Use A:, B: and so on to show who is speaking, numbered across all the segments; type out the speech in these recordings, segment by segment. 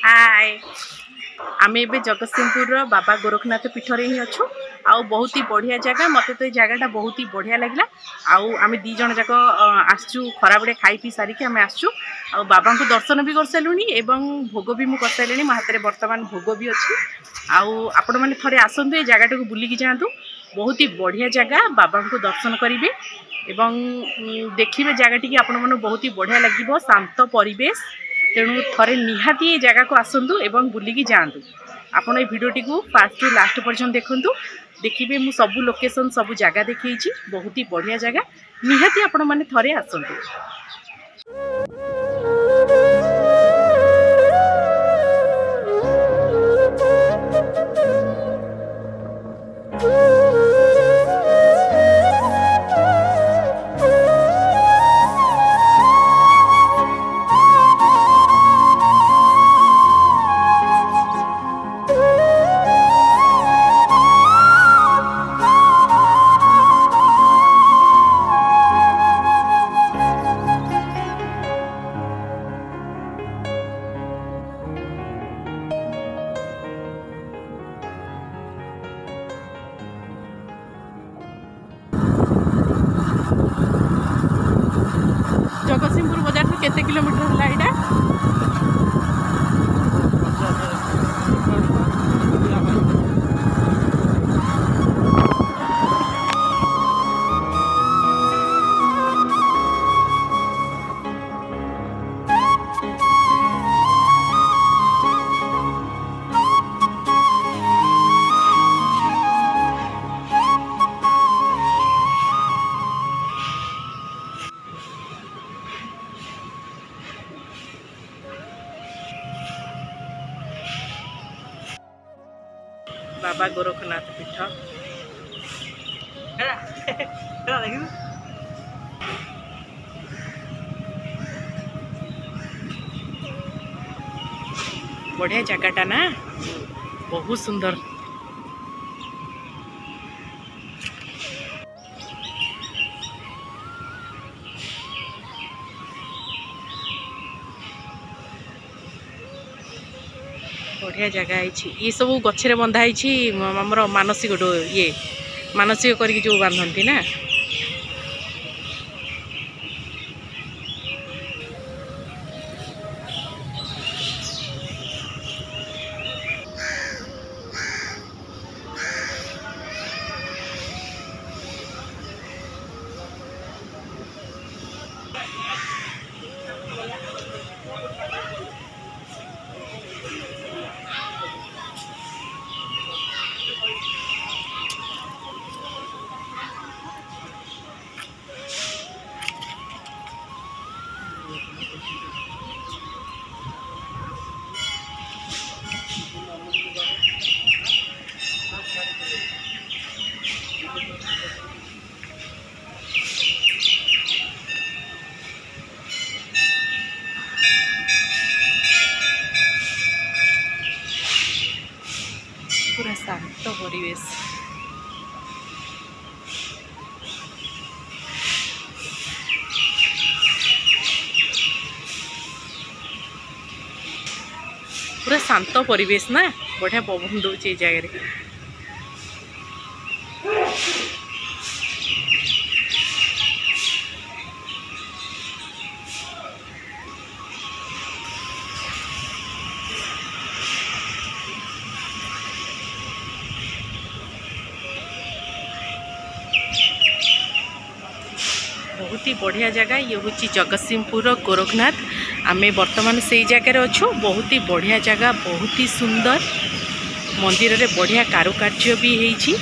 A: हाय आम ए जगतसिंहपुर बाबा गोरखनाथ पीठरे ही अच्छु आउ बहुत ही बढ़िया जगह मत तो जगहटा बहुत ही बढ़िया लगे आम दी जन जाक आसचु खरा बेड़े खाई पी सारिकी आम आसचु आ बाबा को दर्शन भी कर सारूनी एवं भोग भी मुझे कर सारे मो हाथ में बर्तमान भोग भी अच्छी आपण मैंने थे आसतु ये जगह को बुलिकी जातु बहुत ही बढ़िया जगह बाबा को दर्शन करेंगे एवं देखिए जगह टी आपण मन बहुत ही बढ़िया लगे शांत परिवेश तेणु थे निहाती ये जगह को आसतु एवं बुलिकी जातु आपण ये भिडियोटी को फास्ट टू लास्ट पर्यंत देखूँ देखिए मु सब लोकेशन सब जगह देखी बहुत ही बढ़िया जगह निहाती आपण मैंने थे आसतु। जगतसिंहपुर बाजार से केते किलोमीटर है यहाँ बाबा गोरखनाथ पीठ बढ़िया जगहटा ना बहुत सुंदर। बढ़िया जगह ये सब गच्छे बंधाई आमर मानसिक ये मानसिक करके जो बांधती ना पूरा शांत परिवेश पूरा शांत परिवेश ना बढ़िया पवन दौर ये जगह बहुत ही बढ़िया जगह ये हूँ जगतसिंहपुर गोरखनाथ आमे वर्तमान से जगह अच्छु बहुत ही बढ़िया जगह बहुत ही सुंदर मंदिर रे बढ़िया कारुकार्य भी है।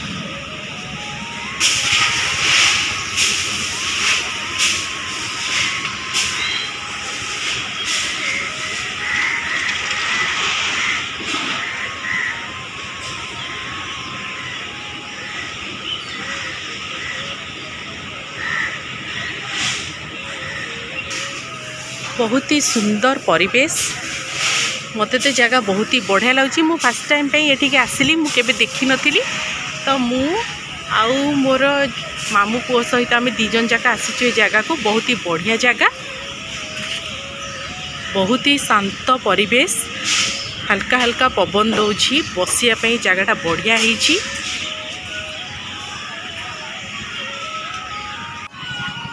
A: बहुत ही सुंदर परिवेश मत तो जगह बहुत ही बढ़िया लगे। मु फर्स्ट टाइम ये आसली मुझे देखी नी तो मु आउ मोर मामू पुओ सहित आम दीजन जाक आसीचु ये जगह को बहुत ही बढ़िया जगह बहुत ही शांत परिवेश हल्का हल्का पवन दौची बसिया जगटा बढ़िया होगी।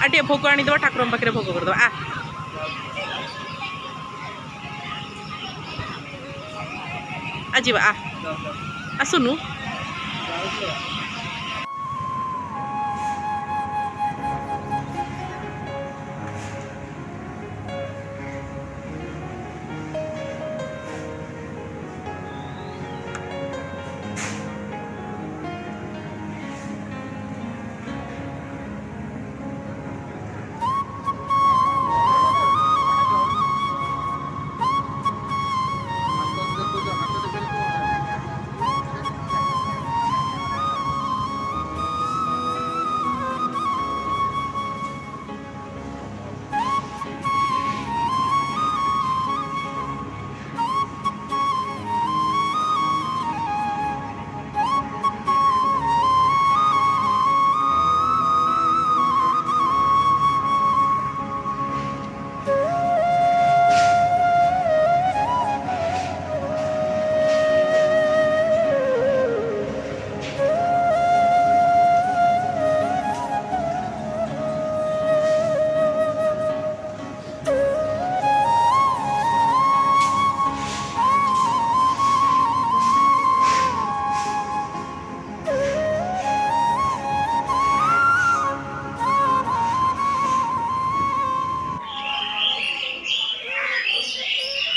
A: आटे भोग आनीद ठाकुर पाखे भोग करद आ आसुनु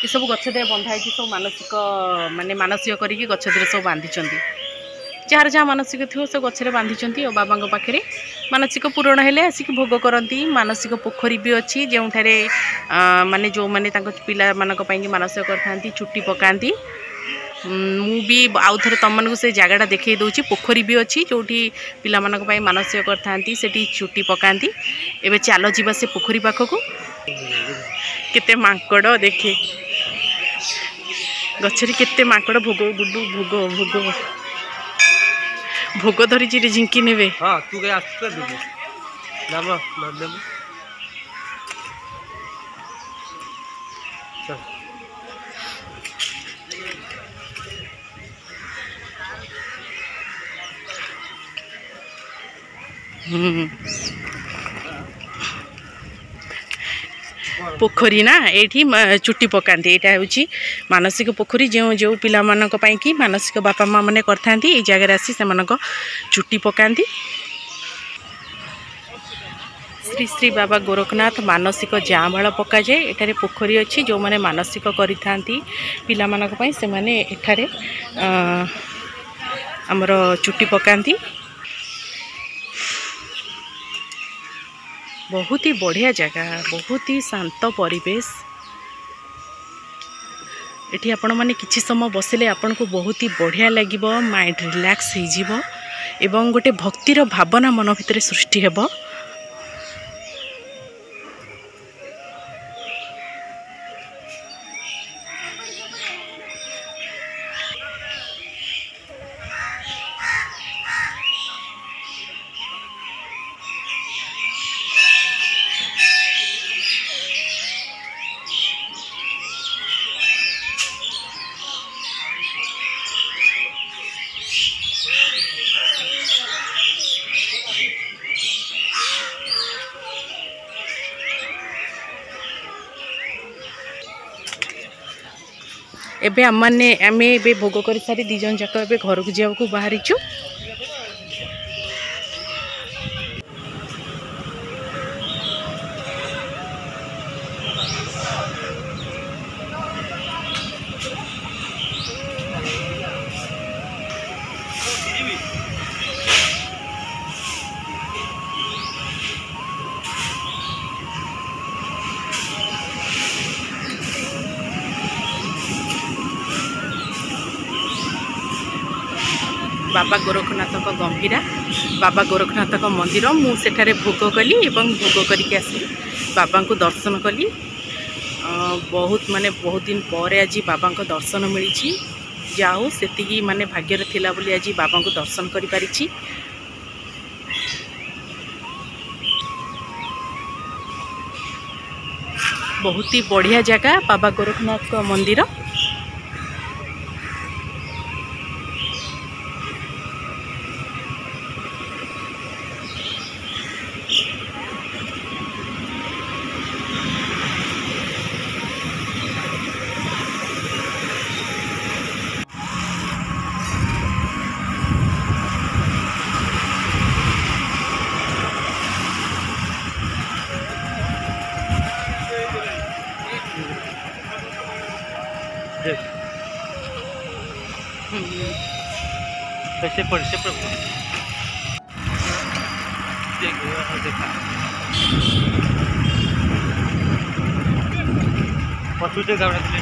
A: ये सब गछ दे बंधाई सब मानसिक माने मानसिक करिकी गछ दे सब बांधी जार जहाँ मानसिक थी सब गछरे बांधी और बाबा पाखे मानसिक पूरण हेले आसिक भोग करती। मानसिक पोखरी भी अच्छी जो माने जो माने पिला मानसिक करती चुट्टी पकाती। मु भी आउ थे तुम मानक से जगटा देखई दूची पोखरी भी अच्छी जो पिला मानसिक करती से चुट्टी पकाती। एबे चलो जीवा से पोखरी पाखक केते मांकड़ देखे गछरी केते मांकड़ भोग गुडू भोग भोग भोग धरी झिंकी ने
B: हाँ तू क्या कर दे नाम नाम
A: पोखरी ना ये चुट्टी पकाती। यहाँ हूँ मानसिक पोखरी जो जो पिला कि मानसिक बापा माँ मैंने करती जगह आसी से चुट्टी पकाती। श्री श्री बाबा गोरखनाथ मानसिक जाँबाड़ पका जाए। एठारे पोखरी अच्छी जो मैंने मानसिक करि पिला से मैंने एठारे आमर चुट्टी पकाती। बहुत ही बढ़िया जगह बहुत ही शांत परिवेश। एठी आपण माने किछि समय बसिले आपण को बहुत ही बढ़िया लागिबो माइंड रिलैक्स हो जिवो एवं गोटे भक्तिर भावना मन भितर सृष्टि हेबो। एबे आमे एबे भोग कर सारी दी जन जाक एबे घर को जावा को बाहरीचु। बाबा गोरखनाथ गंभीरा बाबा गोरखनाथ मंदिर मुझे भोग कली एवं भोग करके आसली बाबा को दर्शन कली। बहुत माने बहुत दिन पर आज बाबा को दर्शन मिली जाओ से माने भाग्यर थिला बोली आज बाबा को दर्शन करि पारिछि। बहुत ही बढ़िया जगह बाबा गोरखनाथ मंदिर।
B: देख कैसे पड़ देख देखा पशु से गावड़ा